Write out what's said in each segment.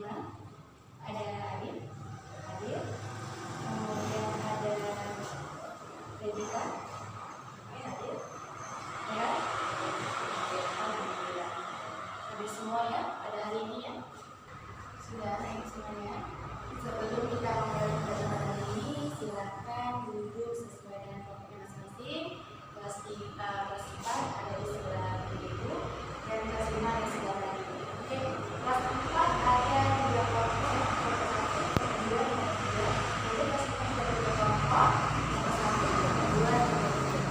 ada Adit, kemudian ada Rebita, Adit, ya, alhamdulillah. Habis semua ya pada hari ini ya. Sudah naik semuanya. Sebelum kita mulai pelajaran hari ini, silakan duduk sesuai dengan kelompoknya masing-masing. Kelas 4 ada di sebelah ibu dan kelas 5 di sebelah lagi. Oke, kelas 4 ada 2 kelompok, kelompok 1, kelompok 2, dan 3. Jadi kelas 4 ada 2 kelompok, kelompok 1, kelompok 2, dan 3.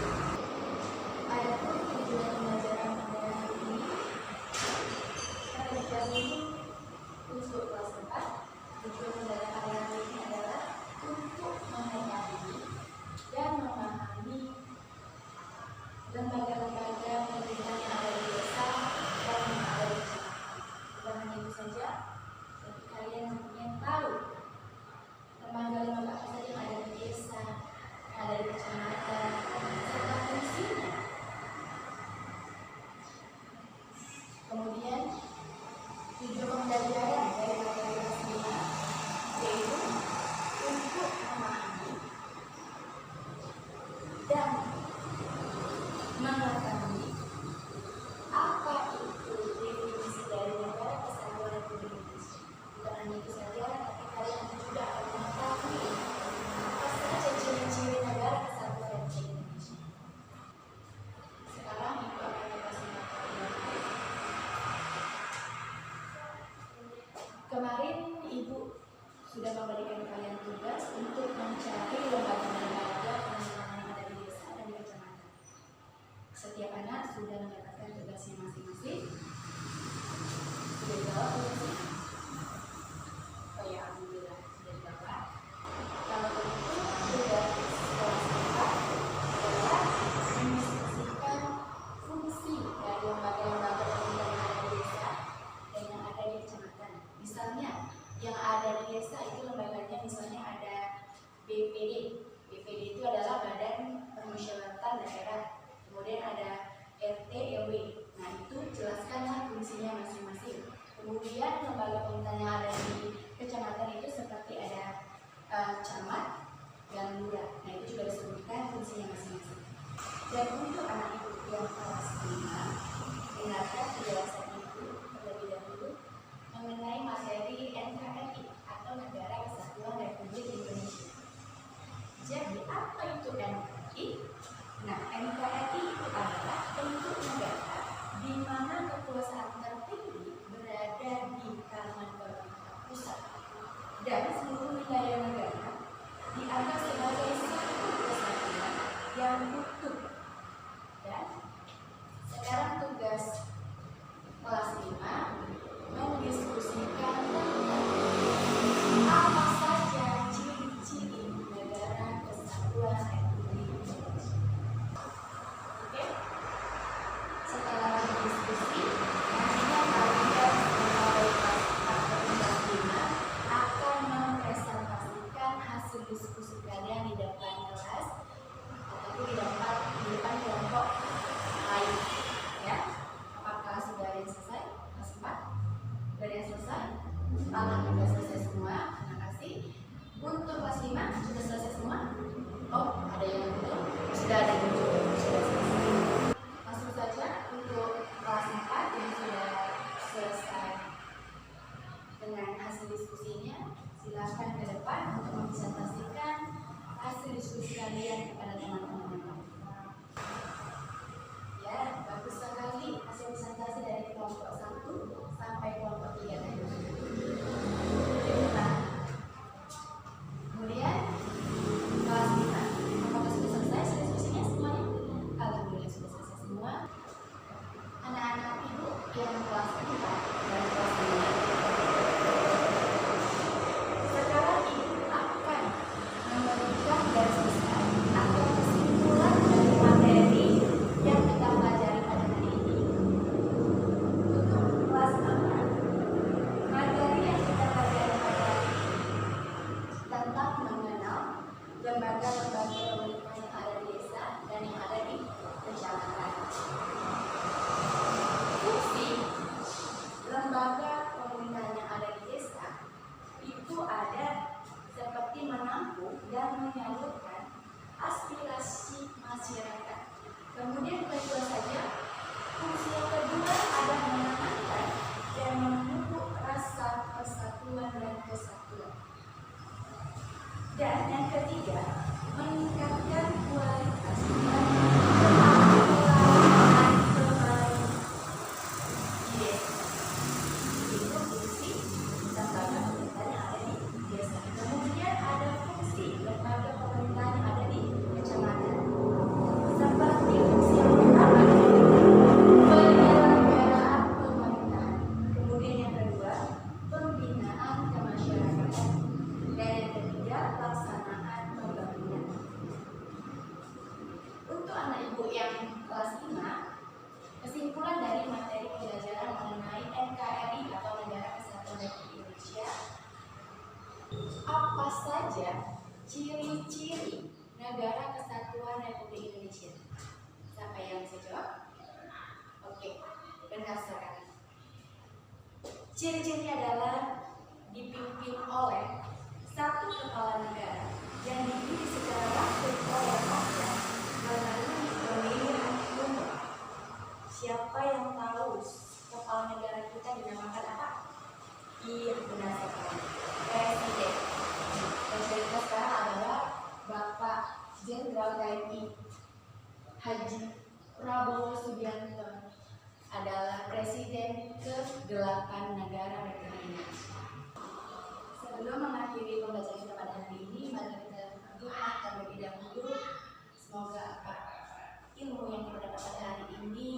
Adapun tujuan pembelajaran pada hari ini, terlebih dahulu untuk kelas 4, tujuan pembelajaran pada hari ini adalah untuk mengetahui dan memahami lembaga-lembaga pemerintahan yang ada di desa dan yang ada di kecamatan. Bukan hanya itu saja, tapi kalian mempunyai tahu lembaga-lembaga apa saja yang ada di desa, yang ada di kecamatan, serta fungsinya. Kemudian tujuan pembelajaran dari materi kelas 5 yaitu untuk memahami dan mengetahui apa itu definisi dari Negara Kesatuan Republik Indonesia. Bukan hanya itu saja, tapi kalian juga akan mengetahui apa saja ciri-ciri Negara Kesatuan Republik Indonesia. Sekarang Ibu akan kasih materi. Kemarin Ibu sudah memberikan kalian tugas untuk mencari lembaga-lembaga pemerintahan yang ada di desa dan di kecamatan. Setiap anak sudah mendapatkan tugasnya masing-masing. Sudah dijawab tugasnya? Oh ya, alhamdulillah sudah dijawab. Kalau begitu, tugas kelas 4 adalah mendiskusikan fungsi dari lembaga-lembaga pemerintahan yang ada di desa dan yang ada di kecamatan. Misalnya, yang ada di desa itu lembaganya misalnya ada BPD. BPD itu adalah Badan Permusyawaratan Daerah. Kemudian ada RT RW. Nah, itu jelaskanlah fungsinya masing-masing. Kemudian lembaga pemerintahan yang ada di kecamatan itu seperti ada camat dan lurah. Nah, itu juga disebutkan fungsinya masing-masing. Dan untuk anak ibu yang kelas 5, dengarkan penjelasan ibu terlebih dahulu mengenai materi NKRI atau Negara Kesatuan Republik Indonesia. Jadi apa itu NKRI? Nah, NKRI itu adalah bentuk negara di mana kekuasaan tertinggi berada di tangan pemerintah pusat dan seluruh wilayah negara dianggap sebagai satu kesatuan yang utuh. Ya. Sekarang tugas kelas 5 mendiskusikan tentang apa saja ciri-ciri Negara Kesatuan Republik Indonesia. Oke? Setelah diskusi, nantinya kalian sebagai kelas 4 dan kelas 5 akan mempresentasikan hasil diskusi kalian di depan kelas ataupun di depan kelompok lain. Ya? Apakah sudah ada yang selesai? Kelas 4? Sudah ada yang selesai? Alhamdulillah selesai semua. Terima kasih. Untuk kelas 5 sudah selesai semua? Oh, ada yang belum? Sudah ada yang belum? Sudah selesai. Langsung saja untuk kelas 4 yang sudah selesai dengan hasil diskusinya, silakan ke depan untuk mempresentasikan hasil diskusi kalian kepada teman-teman. Ya, bagus sekali hasil presentasi dari kelompok 1 sampai kelompok 3 tadi. Nah, kemudian kelas 5, apakah sudah selesai diskusinya semuanya? Alhamdulillah sudah selesai semua. Anak-anak ibu yang kelas 4 dan kelas 5, sekarang ibu akan memberikan garis besar saja ciri-ciri Negara Kesatuan Republik Indonesia? Siapa yang bisa jawab? Oke, benar sekali. Ciri-cirinya adalah dipimpin oleh satu kepala negara yang dipilih secara langsung oleh rakyat melalui pemilihan umum. Siapa yang tahu kepala negara kita dinamakan apa? Iya, benar sekali. Presiden. Presiden kita sekarang adalah Bapak Jenderal TNI Haji Prabowo Subianto, adalah Presiden ke-8 negara Republik Indonesia. Sebelum mengakhiri pembacaan kita pada hari ini, mari kita berdoa terlebih dahulu. Semoga ilmu yang kita dapat pada hari ini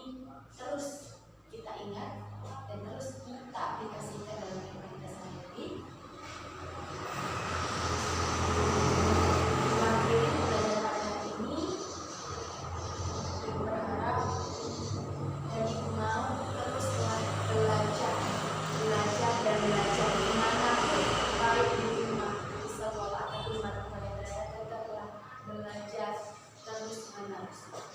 terus kita ingat dan terus kita aplikasikan dalam kehidupan kita sehari-hari. Mengakhiri pembacaan pada hari ini, Ibu berharap dan Ibu mau terus belajar dimanapun, baik di rumah, di sekolah, atau di mana kalian berada, tetaplah belajar terus menerus.